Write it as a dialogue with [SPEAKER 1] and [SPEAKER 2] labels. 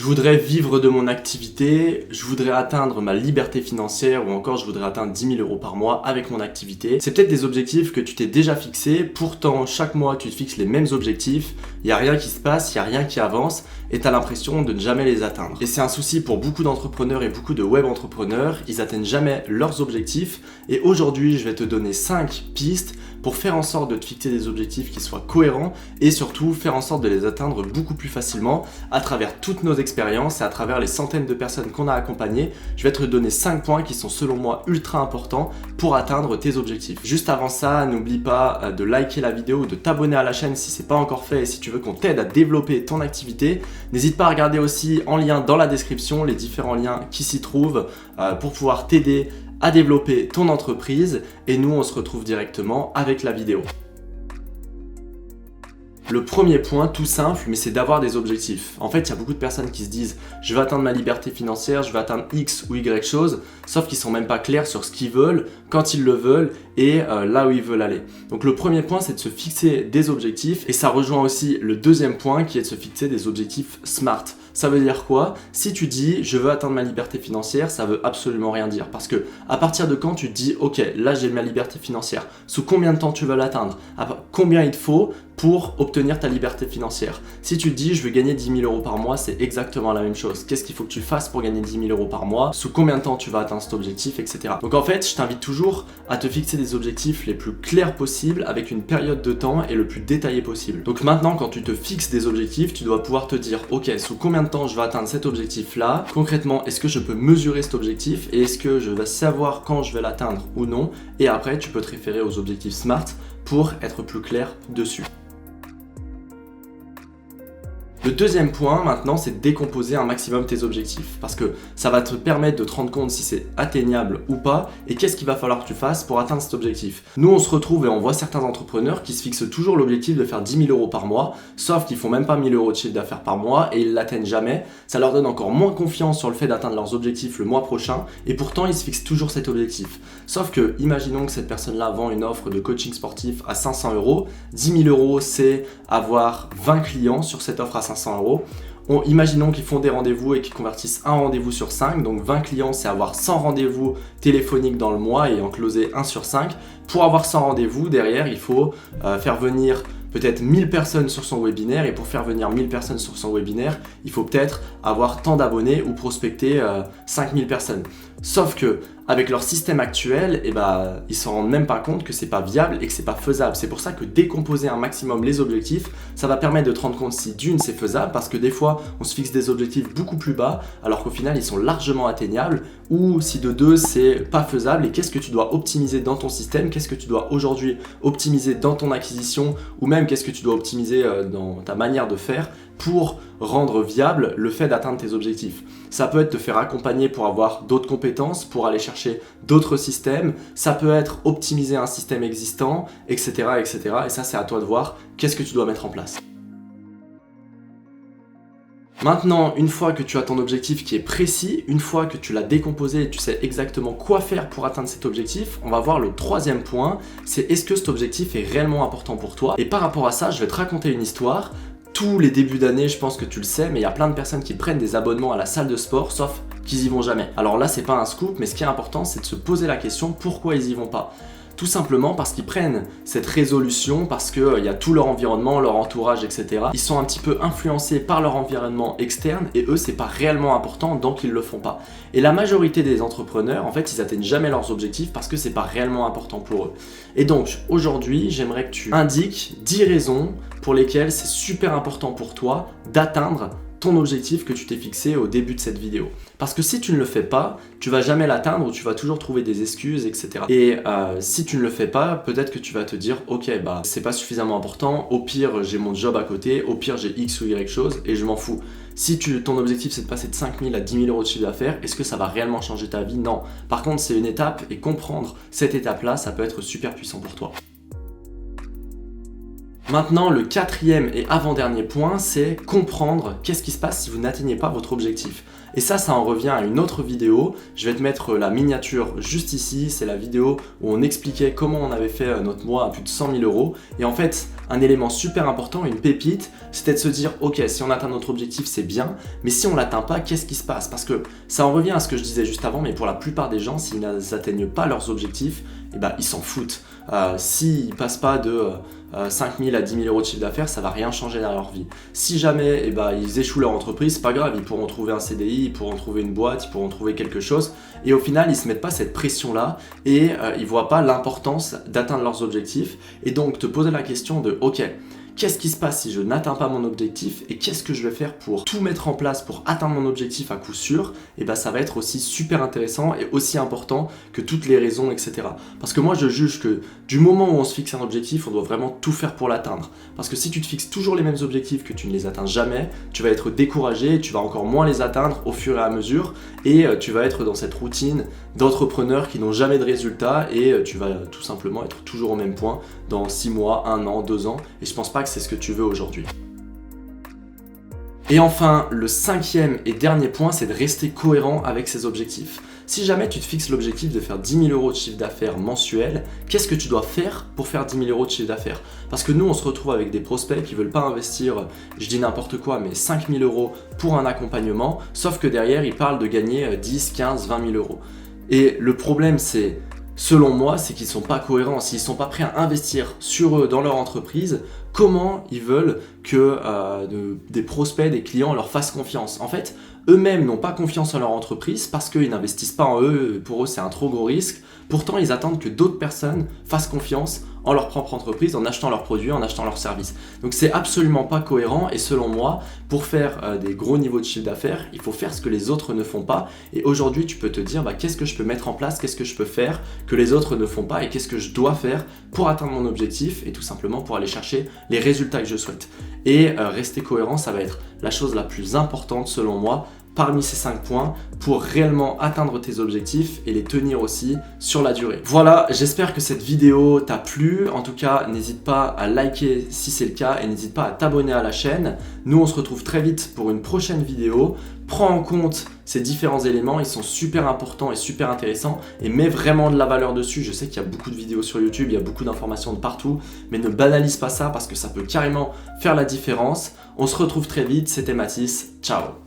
[SPEAKER 1] voudrais vivre de mon activité, je voudrais atteindre ma liberté financière ou encore je voudrais atteindre 10 000 € par mois avec mon activité. C'est peut-être des objectifs que tu t'es déjà fixés, pourtant chaque mois tu te fixes les mêmes objectifs, il n'y a rien qui se passe, il n'y a rien qui avance et tu as l'impression de ne jamais les atteindre. Et c'est un souci pour beaucoup d'entrepreneurs et beaucoup de web entrepreneurs, ils atteignent jamais leurs objectifs et aujourd'hui je vais te donner 5 pistes pour faire en sorte de te fixer des objectifs qui soient cohérents et surtout faire en sorte de les atteindre beaucoup plus facilement à travers toutes nos expériences et à travers les centaines de personnes qu'on a accompagnées. Je vais te donner 5 points qui sont selon moi ultra importants pour atteindre tes objectifs. Juste avant ça, n'oublie pas de liker la vidéo ou de t'abonner à la chaîne si c'est pas encore fait et si tu veux qu'on t'aide à développer ton activité. N'hésite pas à regarder aussi en lien dans la description les différents liens qui s'y trouvent pour pouvoir t'aider à développer ton entreprise et nous on se retrouve directement avec la vidéo. Le premier point, tout simple, mais c'est d'avoir des objectifs. En fait, il y a beaucoup de personnes qui se disent « je vais atteindre ma liberté financière, je vais atteindre X ou Y chose », sauf qu'ils sont même pas clairs sur ce qu'ils veulent, quand ils le veulent et là où ils veulent aller. Donc le premier point, c'est de se fixer des objectifs et ça rejoint aussi le deuxième point qui est de se fixer des objectifs SMART. Ça veut dire quoi? Si tu dis « je veux atteindre ma liberté financière », ça veut absolument rien dire parce que à partir de quand tu te dis « ok, là j'ai ma liberté financière », sous combien de temps tu veux l'atteindre? Combien il te faut pour obtenir ta liberté financière? Si tu te dis « je veux gagner 10 000 € par mois », c'est exactement la même chose. Qu'est-ce qu'il faut que tu fasses pour gagner 10 000 € par mois? Sous combien de temps tu vas atteindre cet objectif, etc. Donc en fait, je t'invite toujours à te fixer des objectifs les plus clairs possibles avec une période de temps et le plus détaillé possible. Donc maintenant, quand tu te fixes des objectifs, tu dois pouvoir te dire « ok, sous combien de temps je vais atteindre cet objectif-là? Concrètement, est-ce que je peux mesurer cet objectif et est-ce que je vais savoir quand je vais l'atteindre ou non? » Et après, tu peux te référer aux objectifs SMART pour être plus clair dessus. Le deuxième point maintenant, c'est de décomposer un maximum tes objectifs parce que ça va te permettre de te rendre compte si c'est atteignable ou pas et qu'est-ce qu'il va falloir que tu fasses pour atteindre cet objectif. Nous, on se retrouve et on voit certains entrepreneurs qui se fixent toujours l'objectif de faire 10 000 € par mois, sauf qu'ils font même pas 1 000 € de chiffre d'affaires par mois et ils l'atteignent jamais. Ça leur donne encore moins confiance sur le fait d'atteindre leurs objectifs le mois prochain et pourtant, ils se fixent toujours cet objectif. Sauf que, imaginons que cette personne-là vend une offre de coaching sportif à 500 €. 10 000 €, c'est avoir 20 clients sur cette offre à 500 €. Imaginons qu'ils font des rendez-vous et qu'ils convertissent un rendez-vous sur 5, donc 20 clients c'est avoir 100 rendez-vous téléphoniques dans le mois et en closer 1 sur 5. Pour avoir 100 rendez-vous, derrière il faut faire venir peut-être 1000 personnes sur son webinaire et pour faire venir 1000 personnes sur son webinaire, il faut peut-être avoir tant d'abonnés ou prospecter 5000 personnes. Sauf que avec leur système actuel, ils s'en rendent même pas compte que c'est pas viable et que c'est pas faisable. C'est pour ça que décomposer un maximum les objectifs, ça va permettre de te rendre compte si d'une c'est faisable parce que des fois on se fixe des objectifs beaucoup plus bas alors qu'au final ils sont largement atteignables ou si de deux c'est pas faisable et qu'est-ce que tu dois optimiser dans ton système, qu'est-ce que tu dois aujourd'hui optimiser dans ton acquisition ou même qu'est-ce que tu dois optimiser dans ta manière de faire pour rendre viable le fait d'atteindre tes objectifs. Ça peut être te faire accompagner pour avoir d'autres compétences, pour aller chercher d'autres systèmes, ça peut être optimiser un système existant, etc. etc. Et ça, c'est à toi de voir qu'est-ce que tu dois mettre en place. Maintenant, une fois que tu as ton objectif qui est précis, une fois que tu l'as décomposé et tu sais exactement quoi faire pour atteindre cet objectif, on va voir le troisième point, c'est est-ce que cet objectif est réellement important pour toi? Et par rapport à ça, je vais te raconter une histoire. Tous les débuts d'année, je pense que tu le sais, mais il y a plein de personnes qui prennent des abonnements à la salle de sport, sauf qu'ils y vont jamais. Alors là, c'est pas un scoop, mais ce qui est important, c'est de se poser la question pourquoi ils y vont pas. Tout simplement parce qu'ils prennent cette résolution, parce qu'il y a tout leur environnement, leur entourage, etc. Ils sont un petit peu influencés par leur environnement externe et eux, c'est pas réellement important, donc ils le font pas. Et la majorité des entrepreneurs, en fait, ils atteignent jamais leurs objectifs parce que c'est pas réellement important pour eux. Et donc, aujourd'hui, j'aimerais que tu indiques 10 raisons pour lesquelles c'est super important pour toi d'atteindre ton objectif que tu t'es fixé au début de cette vidéo. Parce que si tu ne le fais pas, tu vas jamais l'atteindre ou tu vas toujours trouver des excuses, etc. Et si tu ne le fais pas, peut-être que tu vas te dire ok, c'est pas suffisamment important, au pire j'ai mon job à côté, au pire j'ai X ou Y chose et je m'en fous. Si ton objectif c'est de passer de 5 000 à 10 000 € de chiffre d'affaires, est-ce que ça va réellement changer ta vie? Non. Par contre, c'est une étape et comprendre cette étape-là, ça peut être super puissant pour toi. Maintenant, le quatrième et avant-dernier point, c'est comprendre qu'est-ce qui se passe si vous n'atteignez pas votre objectif. Et ça en revient à une autre vidéo. Je vais te mettre la miniature juste ici. C'est la vidéo où on expliquait comment on avait fait notre mois à plus de 100 000 euros. Et en fait, un élément super important, une pépite, c'était de se dire, ok, si on atteint notre objectif, c'est bien, mais si on ne l'atteint pas, qu'est-ce qui se passe? Parce que ça en revient à ce que je disais juste avant, mais pour la plupart des gens, s'ils n'atteignent pas leurs objectifs, eh ben, ils s'en foutent. S'ils ne passent pas de 5 000 à 10 000 euros de chiffre d'affaires, ça ne va rien changer dans leur vie. Si jamais eh ben, ils échouent leur entreprise, c'est pas grave, ils pourront trouver un CDI, ils pourront trouver une boîte, ils pourront trouver quelque chose. Et au final, ils ne se mettent pas cette pression-là et ils ne voient pas l'importance d'atteindre leurs objectifs. Et donc, te poser la question de, ok, qu'est-ce qui se passe si je n'atteins pas mon objectif et qu'est-ce que je vais faire pour tout mettre en place pour atteindre mon objectif à coup sûr? Et ben ça va être aussi super intéressant et aussi important que toutes les raisons, etc. Parce que moi je juge que du moment où on se fixe un objectif, on doit vraiment tout faire pour l'atteindre. Parce que si tu te fixes toujours les mêmes objectifs, que tu ne les atteins jamais, tu vas être découragé et tu vas encore moins les atteindre au fur et à mesure et tu vas être dans cette routine d'entrepreneurs qui n'ont jamais de résultats et tu vas tout simplement être toujours au même point dans 6 mois, 1 an, 2 ans et je pense pas que c'est ce que tu veux aujourd'hui. Et enfin, le cinquième et dernier point, c'est de rester cohérent avec ses objectifs. Si jamais tu te fixes l'objectif de faire 10 000 euros de chiffre d'affaires mensuel, qu'est-ce que tu dois faire pour faire 10 000 euros de chiffre d'affaires? Parce que nous, on se retrouve avec des prospects qui ne veulent pas investir, je dis n'importe quoi, mais 5 000 euros pour un accompagnement, sauf que derrière, ils parlent de gagner 10, 15, 20 000 euros. Et le problème, c'est, selon moi, c'est qu'ils ne sont pas cohérents. S'ils ne sont pas prêts à investir sur eux dans leur entreprise, comment ils veulent que des prospects, des clients leur fassent confiance? En fait, eux-mêmes n'ont pas confiance en leur entreprise parce qu'ils n'investissent pas en eux, pour eux c'est un trop gros risque. Pourtant, ils attendent que d'autres personnes fassent confiance en leur propre entreprise, en achetant leurs produits, en achetant leurs services. Donc c'est absolument pas cohérent et selon moi, pour faire des gros niveaux de chiffre d'affaires, il faut faire ce que les autres ne font pas. Et aujourd'hui, tu peux te dire, qu'est-ce que je peux mettre en place, qu'est-ce que je peux faire que les autres ne font pas et qu'est-ce que je dois faire pour atteindre mon objectif et tout simplement pour aller chercher les résultats que je souhaite. Et rester cohérent, ça va être la chose la plus importante selon moi parmi ces 5 points pour réellement atteindre tes objectifs et les tenir aussi sur la durée. Voilà, j'espère que cette vidéo t'a plu. En tout cas, n'hésite pas à liker si c'est le cas et n'hésite pas à t'abonner à la chaîne. Nous, on se retrouve très vite pour une prochaine vidéo. Prends en compte ces différents éléments, ils sont super importants et super intéressants et mets vraiment de la valeur dessus. Je sais qu'il y a beaucoup de vidéos sur YouTube, il y a beaucoup d'informations de partout, mais ne banalise pas ça parce que ça peut carrément faire la différence. On se retrouve très vite, c'était Mathis, ciao!